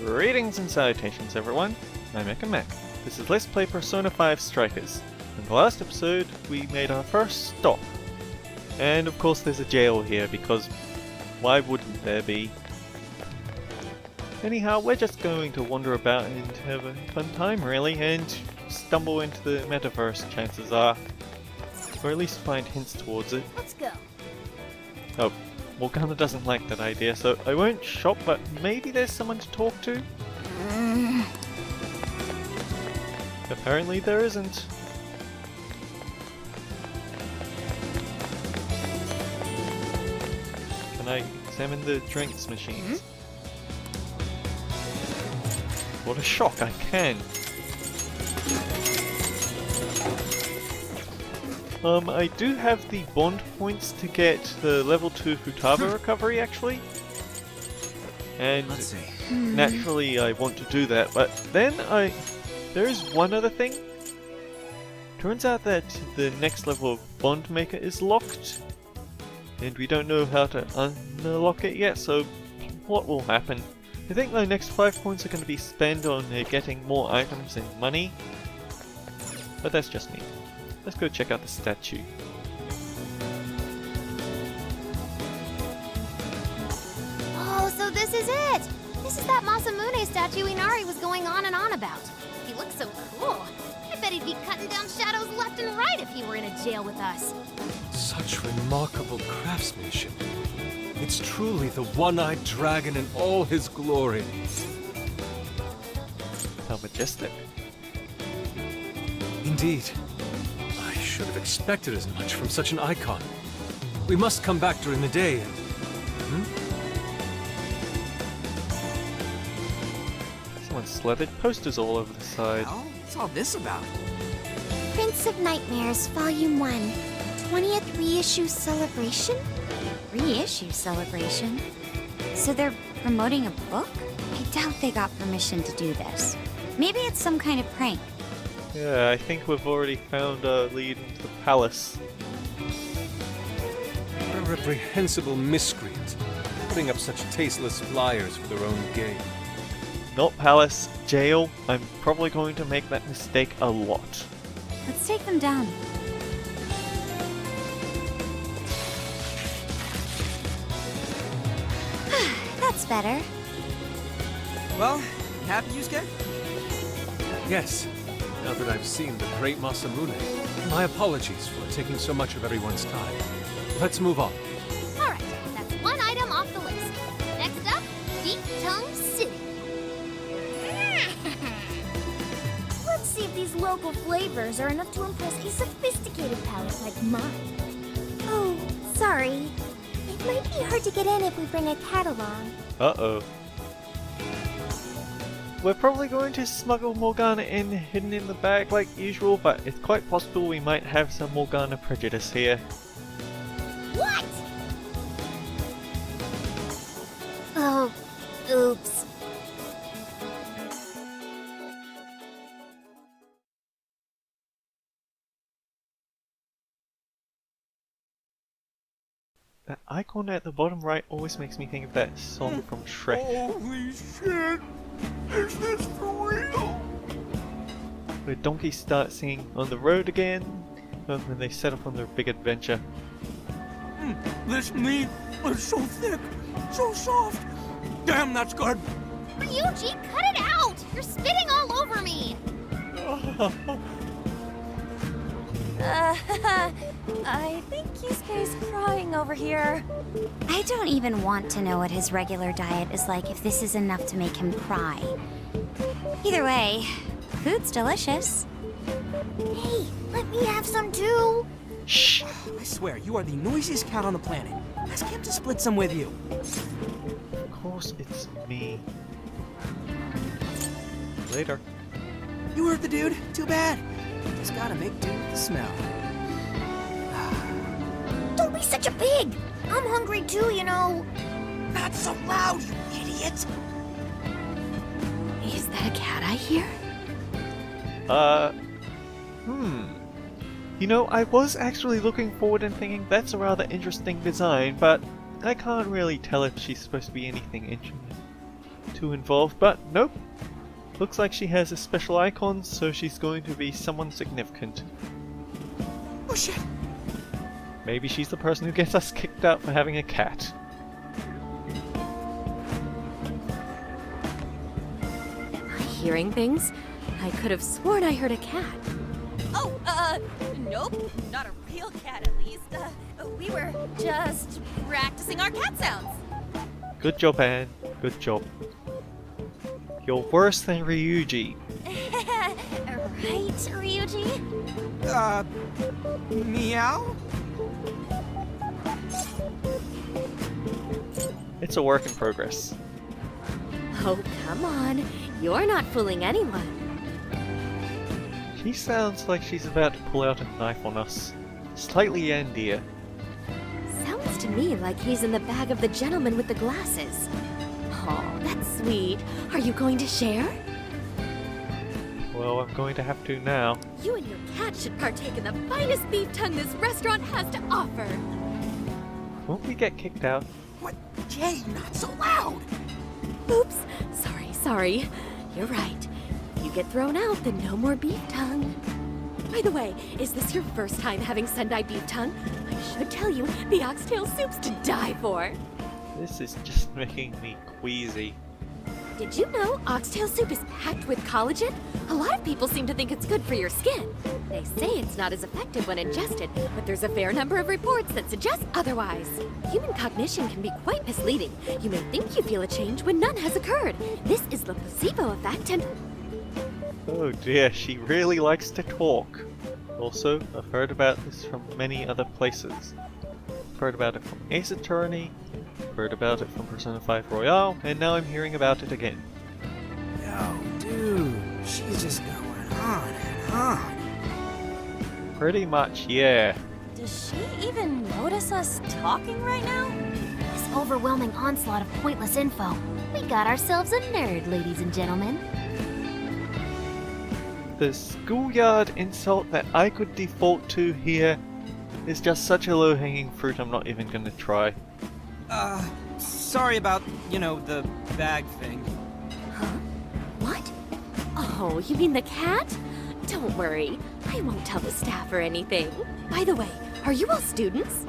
Greetings and salutations everyone, I'm Mac. This is Let's Play Persona 5 Strikers. In the last episode we made our first stop. And of course there's a jail here because why wouldn't there be? Anyhow, we're just going to wander about and have a fun time really and stumble into the metaverse, chances are. Or at least find hints towards it. Let's go. Oh, Morgana doesn't like that idea, so I won't shop, but maybe there's someone to talk to? Apparently there isn't. Can I examine the drinks machines? What a shock, I can! I do have the bond points to get the level 2 Futaba recovery actually. And naturally I want to do that, but then there is one other thing. Turns out that the next level of bond maker is locked. And we don't know how to unlock it yet, so what will happen? I think my next 5 points are going to be spent on getting more items and money. But that's just me. Let's go check out the statue. Oh, so this is it! This is that Masamune statue Inari was going on and on about. He looks so cool. I bet he'd be cutting down shadows left and right if he were in a jail with us. Such remarkable craftsmanship. It's truly the one-eyed dragon in all his glory. How majestic. Indeed. I should have expected as much from such an icon. We must come back during the day and... Someone slathered posters all over the side. Well, what's all this about? Prince of Nightmares, Volume 1. 20th reissue celebration? Reissue celebration? So they're promoting a book? I doubt they got permission to do this. Maybe it's some kind of prank. Yeah, I think we've already found a lead into the palace. What a reprehensible miscreant, putting up such tasteless flyers for their own gain. Not palace, jail. I'm probably going to make that mistake a lot. Let's take them down. That's better. Well, you happy, Yusuke? Yes, now that I've seen the great Masamune. My apologies for taking so much of everyone's time. Let's move on. Alright, that's one item off the list. Next up, Deep Tongue City. Let's see if these local flavors are enough to impress a sophisticated palate like mine. Oh, sorry. It might be hard to get in if we bring a cat along. Uh-oh. We're probably going to smuggle Morgana in hidden in the bag like usual, but it's quite possible we might have some Morgana prejudice here. What? Oh, oops. That icon at the bottom right always makes me think of that song from Shrek. Holy shit! Is this for real? Where donkeys start singing on the road again when they set off on their big adventure. This meat is so thick, so soft. Damn, that's good. Ryuji, cut it out! You're spitting all over me! I think Yusuke's crying over here. I don't even want to know what his regular diet is like if this is enough to make him cry. Either way, food's delicious. Hey, let me have some too! Shh! I swear, you are the noisiest cat on the planet. Ask him to split some with you. Of course it's me. Later. You heard the dude? Too bad. Just gotta make do with the smell. Don't be such a pig! I'm hungry too, you know. Not so loud, you idiot! Is that a cat I hear? You know, I was actually looking forward and thinking that's a rather interesting design, but I can't really tell if she's supposed to be anything interesting. too involved, but nope. Looks like she has a special icon, so she's going to be someone significant. Oh shit! Maybe she's the person who gets us kicked out for having a cat. Am I hearing things? I could have sworn I heard a cat. Oh, nope. Not a real cat, at least. We were just practicing our cat sounds. Good job, Anne. Good job. You're worse than Ryuji. Right, Ryuji? Meow? It's a work in progress. Oh, come on. You're not fooling anyone. She sounds like she's about to pull out a knife on us. Slightly dear. Sounds to me like he's in the bag of the gentleman with the glasses. Oh, that's sweet. Are you going to share? Well, I'm going to have to now. You and your cat should partake in the finest beef tongue this restaurant has to offer. Won't we get kicked out? What? Jay, not so loud! Oops. Sorry. You're right. If you get thrown out, then no more beef tongue. By the way, is this your first time having Sendai beef tongue? I should tell you, the oxtail soup's to die for. This is just making me queasy. Did you know oxtail soup is packed with collagen? A lot of people seem to think it's good for your skin. They say it's not as effective when ingested, but there's a fair number of reports that suggest otherwise. Human cognition can be quite misleading. You may think you feel a change when none has occurred. This is the placebo effect and... Oh dear, she really likes to talk. Also, I've heard about this from many other places. I've heard about it from Ace Attorney, heard about it from Persona 5 Royale, and now I'm hearing about it again. Yo, dude, she's just going on and on. Pretty much, yeah. Does she even notice us talking right now? This overwhelming onslaught of pointless info. We got ourselves a nerd, ladies and gentlemen. The schoolyard insult that I could default to here is just such a low-hanging fruit I'm not even gonna try. Sorry about, the bag thing. Huh? What? Oh, you mean the cat? Don't worry. I won't tell the staff or anything. By the way, are you all students?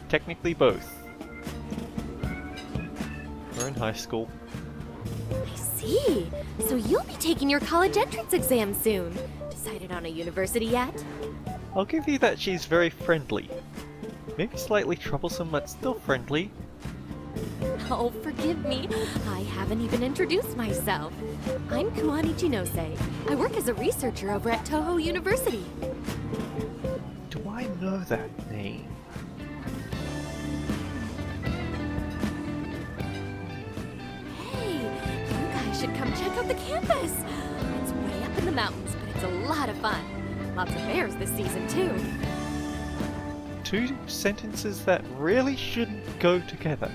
Technically both. We're in high school. I see. So you'll be taking your college entrance exam soon. Decided on a university yet? I'll give you that she's very friendly. Maybe slightly troublesome, but still friendly. Oh, forgive me. I haven't even introduced myself. I'm Kuani Chinose. I work as a researcher over at Toho University. Do I know that name? Hey, you guys should come check out the campus. It's way up in the mountains, but it's a lot of fun. Lots of bears this season, too. Two sentences that really shouldn't go together.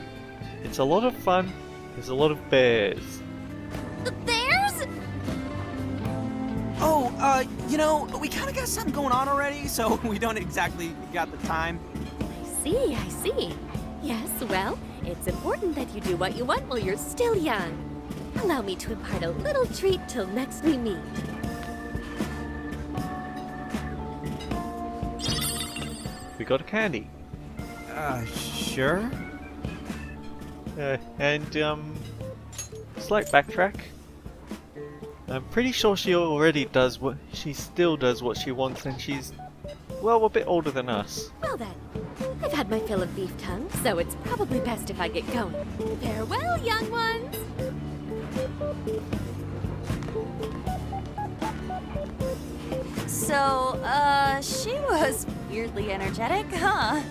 It's a lot of fun, there's a lot of bears. The bears? Oh, we kind of got something going on already, so we don't exactly got the time. I see. Yes, well, it's important that you do what you want while you're still young. Allow me to impart a little treat till next we meet. We got a candy. Sure? Slight backtrack. I'm pretty sure she still does what she wants, and she's, well, a bit older than us. Well then, I've had my fill of beef tongue, so it's probably best if I get going. Farewell, young ones! So, she was weirdly energetic, huh?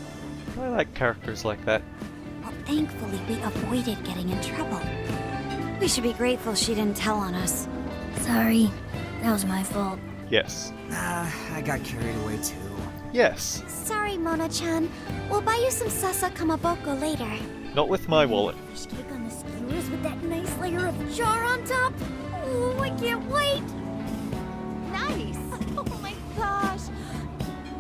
I like characters like that. Well, thankfully we avoided getting in trouble. We should be grateful she didn't tell on us. Sorry, that was my fault. Yes. I got carried away too. Yes. Sorry, Mona-chan. We'll buy you some sasa kamaboko later. Not with my wallet. Fish cake on the skewers with that nice layer of char on top. Oh, I can't wait. Nice. Oh my gosh.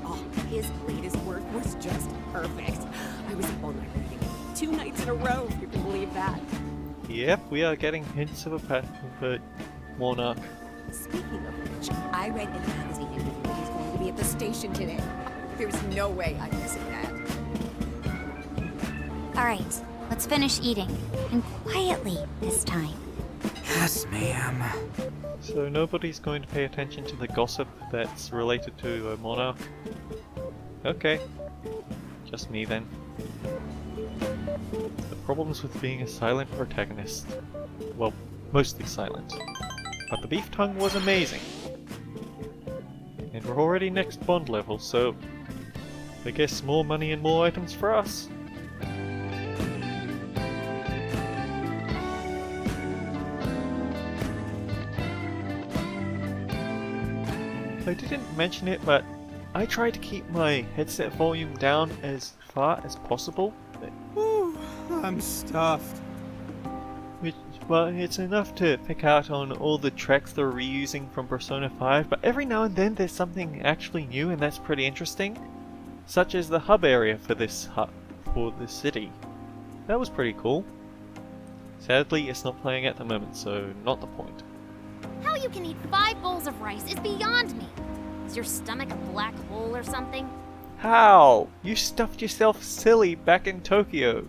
Oh, his latest work was just perfect. I was up all night reading it. 2 nights in a row, if you can believe that. Yep, we are getting hints of a pattern for Monarch. Speaking of which, I read in the magazine interview that he's going to be at the station today. There's no way I'm missing that. Alright, let's finish eating. And quietly this time. Yes, ma'am. So nobody's going to pay attention to the gossip that's related to Monarch? Okay. Just me then. The problems with being a silent protagonist. Well, mostly silent. But the beef tongue was amazing. And we're already next Bond level, so I guess more money and more items for us. I didn't mention it, but I try to keep my headset volume down as far as possible. Whew, I'm stuffed. Well, it's enough to pick out on all the tracks they're reusing from Persona 5, but every now and then there's something actually new and that's pretty interesting. Such as the hub area for this city. That was pretty cool. Sadly, it's not playing at the moment, so not the point. How you can eat 5 bowls of rice is beyond me. Is your stomach a black hole or something? How? You stuffed yourself silly back in Tokyo.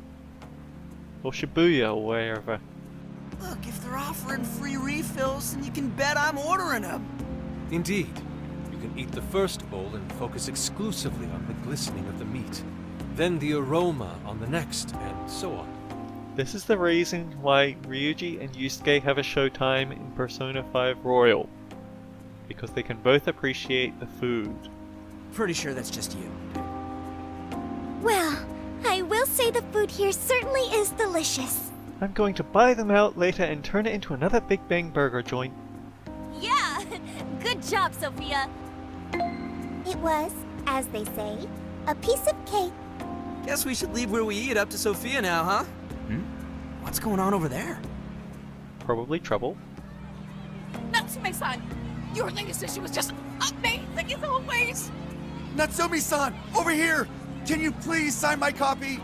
Or Shibuya, or wherever. Look, if they're offering free refills, then you can bet I'm ordering them. Indeed. You can eat the first bowl and focus exclusively on the glistening of the meat. Then the aroma on the next, and so on. This is the reason why Ryuji and Yusuke have a showtime in Persona 5 Royal. Because they can both appreciate the food. Pretty sure that's just you. Well, I will say the food here certainly is delicious. I'm going to buy them out later and turn it into another Big Bang Burger joint. Yeah! Good job, Sophia! It was, as they say, a piece of cake. Guess we should leave where we eat up to Sophia now, huh? What's going on over there? Probably trouble. Natsume-san! Your latest issue was just amazing as always! Natsumi-san, over here! Can you please sign my copy?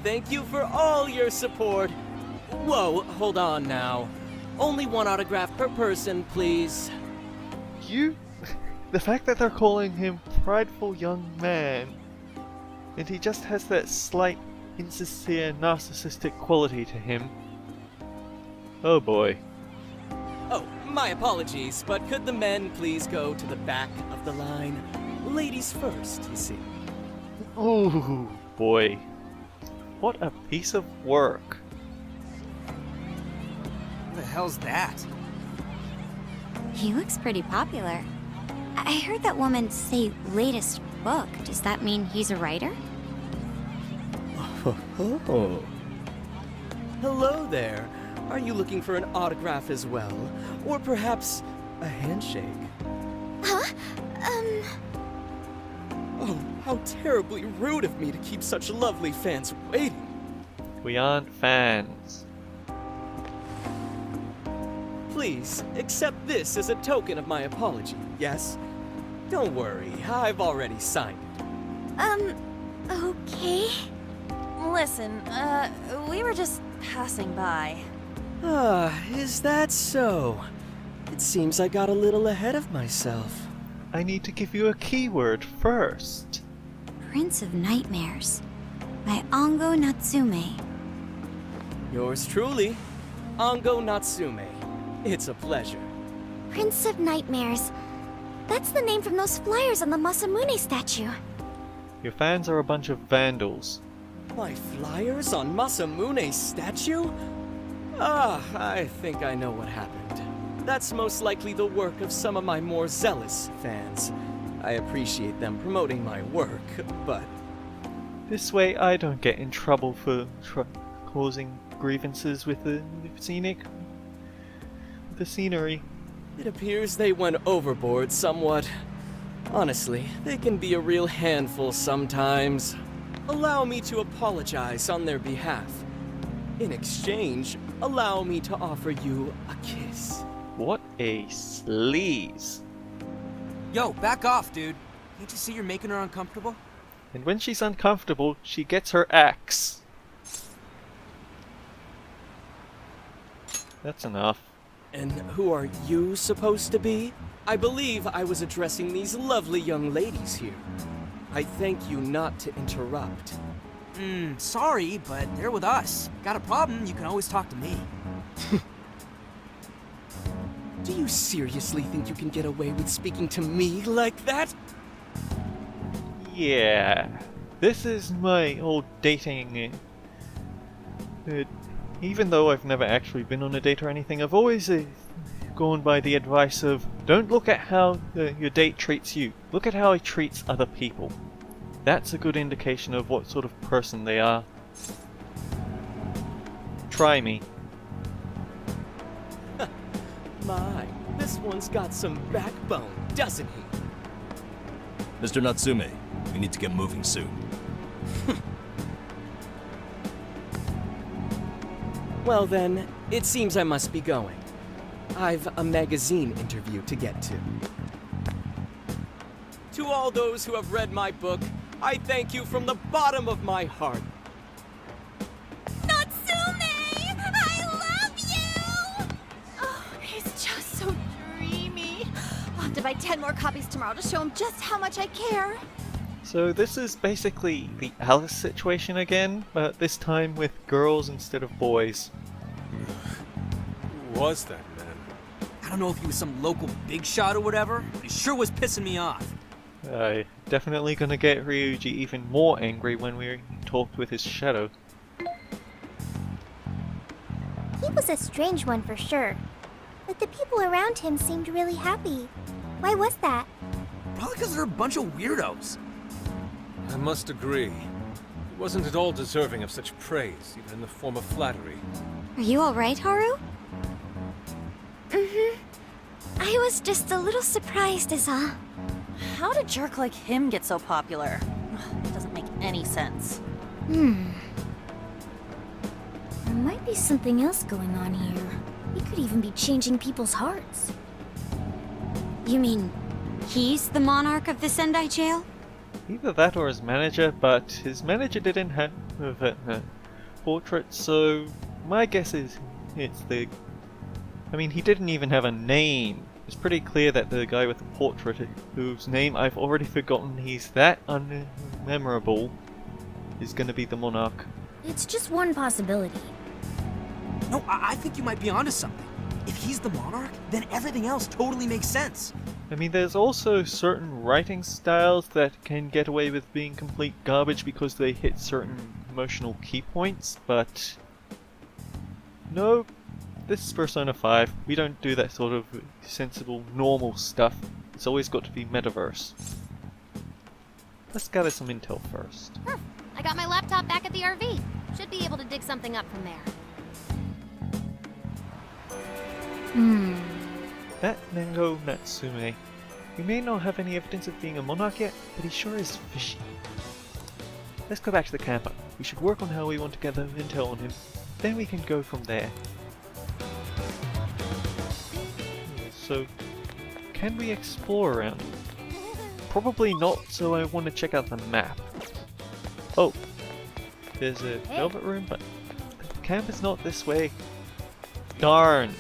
Thank you for all your support. Whoa, hold on now. Only 1 autograph per person, please. The fact that they're calling him Prideful Young Man, and he just has that slight, insincere, narcissistic quality to him. Oh boy. Oh, my apologies, but could the men please go to the back of the line? Ladies first, you see. Ooh, boy. What a piece of work. What the hell's that? He looks pretty popular. I heard that woman say latest book. Does that mean he's a writer? Oh. Hello there. Are you looking for an autograph as well? Or perhaps a handshake? Huh? Oh, how terribly rude of me to keep such lovely fans waiting. We aren't fans. Please, accept this as a token of my apology, yes? Don't worry, I've already signed it. Okay. Listen, we were just passing by. Ah, is that so? It seems I got a little ahead of myself. I need to give you a keyword first. Prince of Nightmares by Ongo Natsume. Yours truly, Ongo Natsume. It's a pleasure. Prince of Nightmares. That's the name from those flyers on the Masamune statue. Your fans are a bunch of vandals. My flyers on Masamune's statue? Ah, I think I know what happened. That's most likely the work of some of my more zealous fans. I appreciate them promoting my work, but... This way I don't get in trouble for causing grievances with the scenery. It appears they went overboard somewhat. Honestly, they can be a real handful sometimes. Allow me to apologize on their behalf. In exchange, allow me to offer you a kiss. What a sleaze. Yo, back off, dude. Can't you see you're making her uncomfortable? And when she's uncomfortable, she gets her axe. That's enough. And who are you supposed to be? I believe I was addressing these lovely young ladies here. I thank you not to interrupt. Sorry, but they're with us. Got a problem, you can always talk to me. Do you seriously think you can get away with speaking to me like that? Yeah. This is my old dating... even though I've never actually been on a date or anything, I've always gone by the advice of don't look at how your date treats you. Look at how he treats other people. That's a good indication of what sort of person they are. Try me. My, this one's got some backbone, doesn't he? Mr. Natsume, we need to get moving soon. Well then, it seems I must be going. I've a magazine interview to get to. To all those who have read my book, I thank you from the bottom of my heart. Natsume! I love you! Oh, he's just so dreamy. I'll have to buy 10 more copies tomorrow to show him just how much I care. So this is basically the Alice situation again, but this time with girls instead of boys. Who was that man? I don't know if he was some local big shot or whatever, but he sure was pissing me off. Definitely gonna get Ryuji even more angry when we talked with his shadow. He was a strange one for sure. But the people around him seemed really happy. Why was that? Probably because they're a bunch of weirdos. I must agree. He wasn't at all deserving of such praise, even in the form of flattery. Are you alright, Haru? I was just a little surprised is all. How did a jerk like him get so popular? It doesn't make any sense. There might be something else going on here. He could even be changing people's hearts. You mean he's the monarch of the Sendai jail? Either that or his manager, but his manager didn't have a portrait, so my guess is it's the... I mean, he didn't even have a name. It's pretty clear that the guy with the portrait, whose name I've already forgotten, he's that unmemorable, is gonna be the monarch. It's just one possibility. No, I think you might be onto something. If he's the monarch, then everything else totally makes sense. I mean, there's also certain writing styles that can get away with being complete garbage because they hit certain emotional key points, but... no, this is Persona 5. We don't do that sort of sensible, normal stuff. It's always got to be metaverse. Let's gather some intel first. I got my laptop back at the RV. Should be able to dig something up from there. That Nengo Natsume. We may not have any evidence of being a monarch yet, but he sure is fishy. Let's go back to the camper. We should work on how we want to gather intel on him. Then we can go from there. So, can we explore around? Probably not, so I want to check out the map. Oh, there's a velvet room, but the camp is not this way. Darn!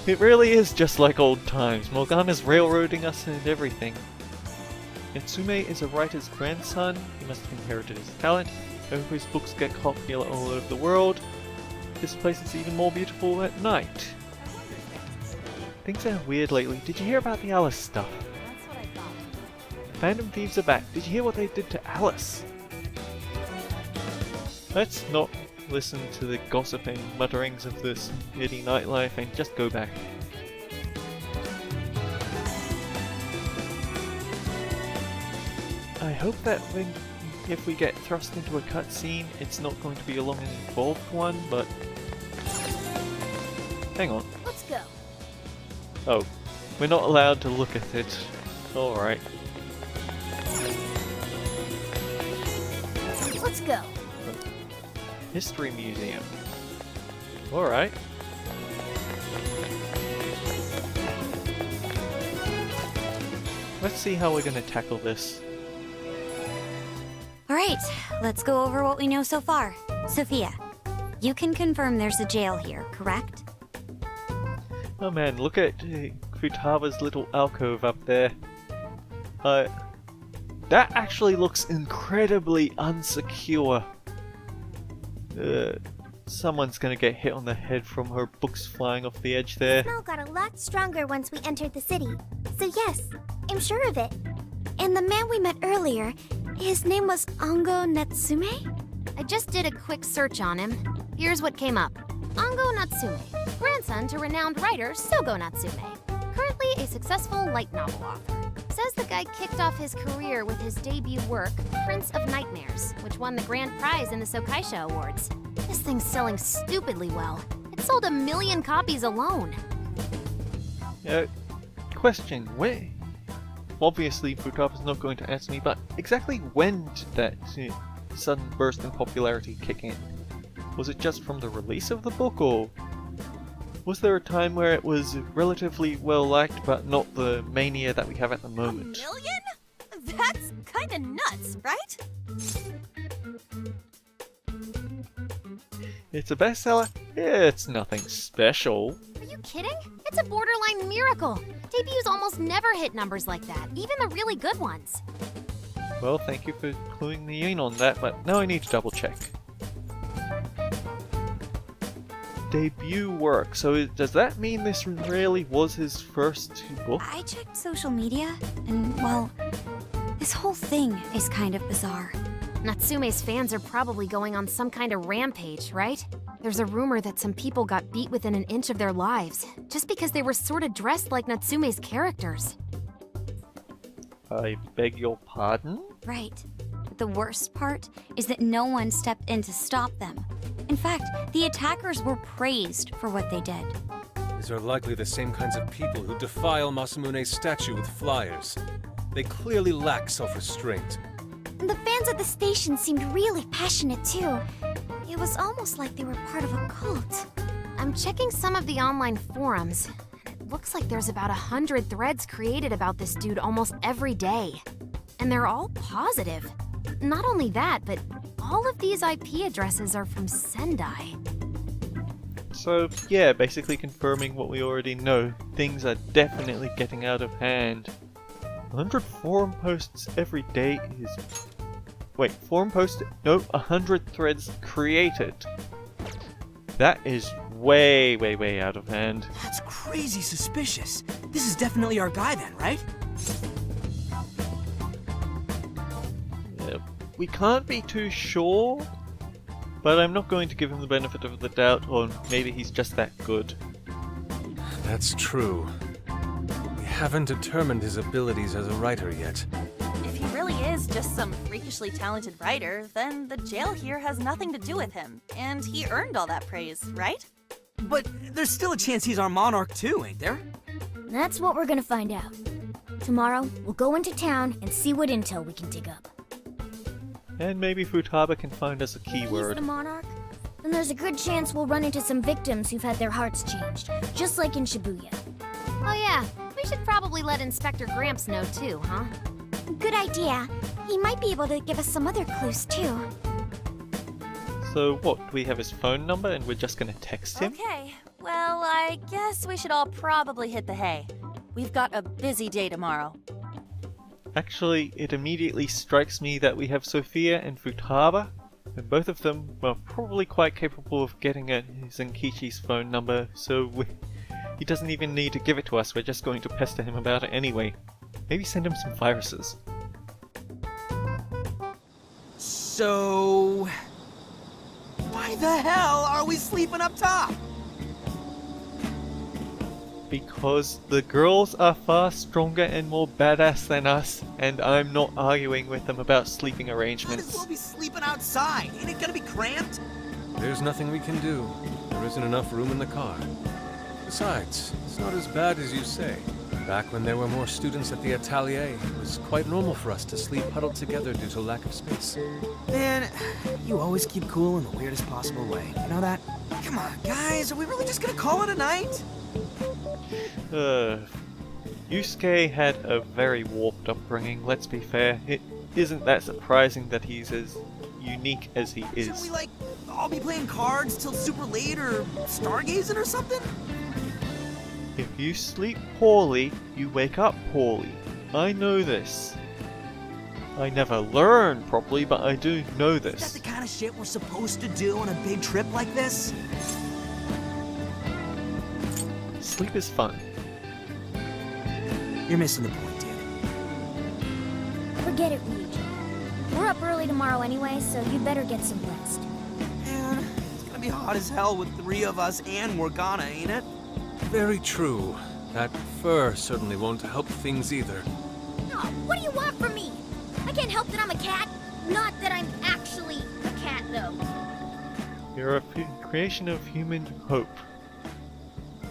It really is just like old times. Morgana's railroading us and everything. Natsume is a writer's grandson. He must have inherited his talent. I hope his books get popular all over the world. This place is even more beautiful at night. Things are weird lately. Did you hear about the Alice stuff? That's what I thought. Phantom Thieves are back. Did you hear what they did to Alice? Let's not listen to the gossiping mutterings of this shitty nightlife and just go back. I hope that if we get thrust into a cutscene, it's not going to be a long and involved one, but... hang on. Let's go. Oh, we're not allowed to look at it. Alright. Let's go. History Museum. Alright. Let's see how we're gonna tackle this. Alright, let's go over what we know so far. Sophia, you can confirm there's a jail here, correct? Oh man, look at Futaba's little alcove up there. That actually looks incredibly unsecure. Someone's gonna get hit on the head from her books flying off the edge there. The smell got a lot stronger once we entered the city. So yes, I'm sure of it. And the man we met earlier, his name was Ango Natsume? I just did a quick search on him. Here's what came up. Ango Natsume, grandson to renowned writer Sogo Natsume. Currently a successful light novel author. Says the guy kicked off his career with his debut work, Prince of Nightmares, which won the grand prize in the Sokaisha Awards. This thing's selling stupidly well. It sold 1 million copies alone. Question, where? Obviously, Futaba's not going to answer me, but exactly when did that sudden burst in popularity kick in? Was it just from the release of the book, or was there a time where it was relatively well liked, but not the mania that we have at the moment? 1 million? That's kinda nuts, right? It's a bestseller? It's nothing special. Are you kidding? It's a borderline miracle. Debuts almost never hit numbers like that, even the really good ones. Well, thank you for cluing me in on that, but now I need to double check. Debut work, so does that mean this really was his first book? I checked social media, and well, this whole thing is kind of bizarre. Natsume's fans are probably going on some kind of rampage, right? There's a rumor that some people got beat within an inch of their lives, just because they were sort of dressed like Natsume's characters. I beg your pardon? Right. But the worst part is that no one stepped in to stop them. In fact, the attackers were praised for what they did. These are likely the same kinds of people who defile Masamune's statue with flyers. They clearly lack self-restraint. The fans at the station seemed really passionate too. It was almost like they were part of a cult. I'm checking some of the online forums. It looks like there's about 100 threads created about this dude almost every day. And they're all positive. Not only that, but all of these IP addresses are from Sendai. So, yeah, basically confirming what we already know. Things are definitely getting out of hand. 100 forum posts every day is... Wait, forum posts? No, 100 threads created. That is way, way, way out of hand. That's crazy suspicious. This is definitely our guy then, right? We can't be too sure, but I'm not going to give him the benefit of the doubt, or maybe he's just that good. That's true. We haven't determined his abilities as a writer yet. If he really is just some freakishly talented writer, then the jail here has nothing to do with him, and he earned all that praise, right? But there's still a chance he's our monarch too, ain't there? That's what we're gonna find out. Tomorrow, we'll go into town and see what intel we can dig up. And maybe Futaba can find us a He's keyword. the monarch? Then there's a good chance we'll run into some victims who've had their hearts changed, just like in Shibuya. Oh yeah, we should probably let Inspector Gramps know too, huh? Good idea. He might be able to give us some other clues too. So what, do we have his phone number and we're just gonna text him? Okay, well, I guess we should all probably hit the hay. We've got a busy day tomorrow. Actually, it immediately strikes me that we have Sophia and Futaba, and both of them are probably quite capable of getting at Zenkichi's phone number, so he doesn't even need to give it to us, we're just going to pester him about it anyway. Maybe send him some viruses. So... why the hell are we sleeping up top? Because the girls are far stronger and more badass than us, and I'm not arguing with them about sleeping Might as arrangements. well be sleeping outside. Ain't it gonna be cramped? There's nothing we can do. There isn't enough room in the car. Besides, it's not as bad as you say. Back when there were more students at the atelier, it was quite normal for us to sleep huddled together due to lack of space. Man, you always keep cool in the weirdest possible way. You know that? Come on, guys, are we really just gonna call it a night? Yusuke had a very warped upbringing, let's be fair. isn't that surprising that he's as unique as he Shouldn't is. we, like, all be playing cards till super late or stargazing or something? If you sleep poorly, you wake up poorly. I know this. I never learn properly, but I do know Is that this. the kind of shit we're supposed to do on a big trip like this? Sleep is fun. You're missing the point, dude. Forget it, Ryuji. We're up early tomorrow anyway, so you'd better get some rest. Man, it's gonna be hot as hell with 3 of us and Morgana, ain't it? Very true. That fur certainly won't help things either. Oh, what do you want from me? I can't help that I'm a cat. Not that I'm actually a cat, though. You're a creation of human hope.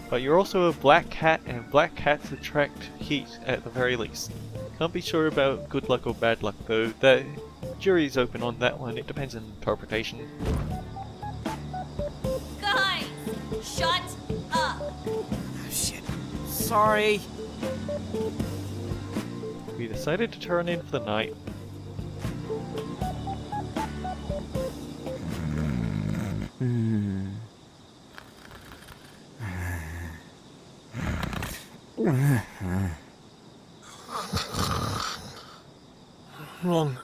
But you're also a black cat, and black cats attract heat at the very least. Can't be sure about good luck or bad luck though. The jury's open on that one, it depends on interpretation. Guys, shut up. Shit. Sorry. We decided to turn in for the night. Wrong.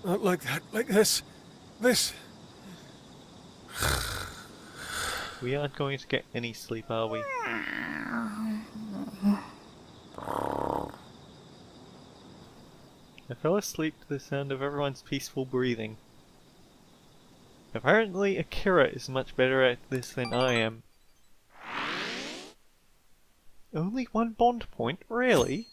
Not like that. Like this. This. We aren't going to get any sleep, are we? I fell asleep to the sound of everyone's peaceful breathing. Apparently Akira is much better at this than I am. Only 1 bond point? Really?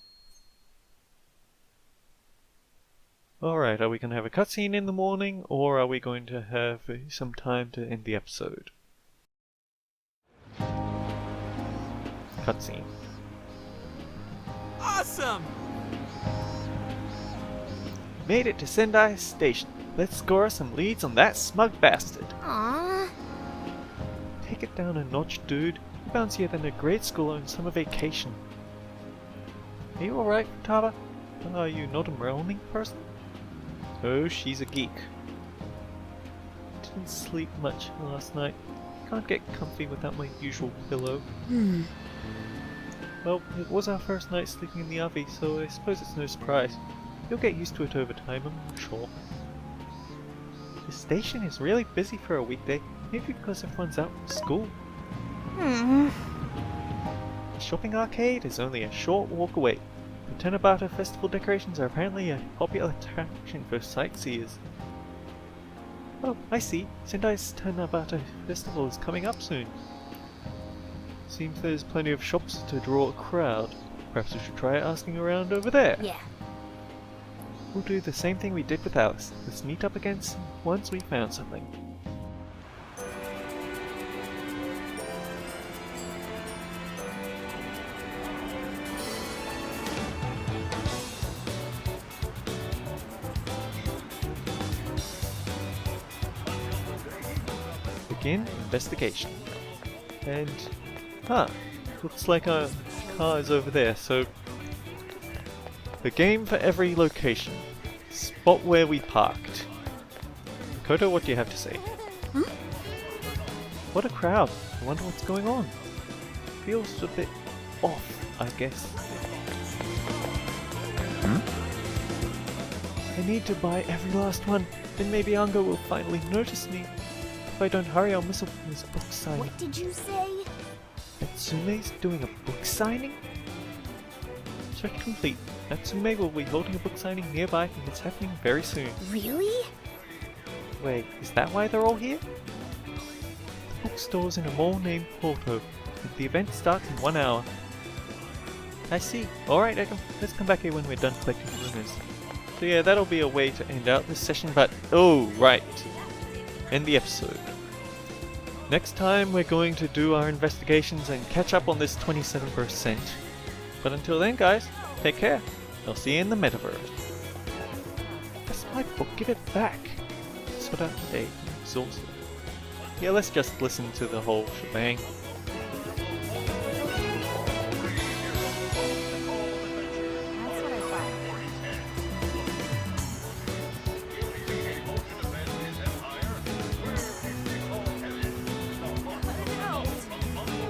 Alright, are we going to have a cutscene in the morning, or are we going to have some time to end the episode? Cutscene. Awesome! Made it to Sendai Station. Let's score some leads on that smug bastard. Aww. Take it down a notch, dude. You bouncier than a grade school on summer vacation. Are you alright, Futaba? Are you not a morning person? Oh, she's a geek. Didn't sleep much last night. Can't get comfy without my usual pillow. Well, it was our first night sleeping in the RV, so I suppose it's no surprise. You'll get used to it over time, I'm sure. The station is really busy for a weekday, maybe because everyone's out from school. The shopping arcade is only a short walk away. The Tanabata festival decorations are apparently a popular attraction for sightseers. Oh, I see. Sendai's Tanabata festival is coming up soon. Seems there's plenty of shops to draw a crowd. Perhaps we should try asking around over there. Yeah. We'll do the same thing we did with Alice. Let's meet up again once we found something. Begin investigation. And, looks like our car is over there, so the game for every location. Spot where we parked. Koto, what do you have to say? What a crowd. I wonder what's going on. Feels a bit off, I guess. I need to buy every last one. Then maybe Ango will finally notice me. If I don't hurry, I'll miss his book signing. What did you say? Natsume's doing a book signing? Check complete. Natsume will be holding a book signing nearby and it's happening very soon. Really? Wait, is that why they're all here? The bookstore's in a mall named Porto, and the event starts in 1 hour. I see. Alright, Ekam, let's come back here when we're done collecting rumors. So yeah, that'll be a way to end out this session, but oh, right. End the episode. Next time we're going to do our investigations and catch up on this 27%. But until then, guys, take care. I'll see you in the metaverse. That's my book, give it back. Sort out today, I'm exhausted. Yeah, let's just listen to the whole shebang.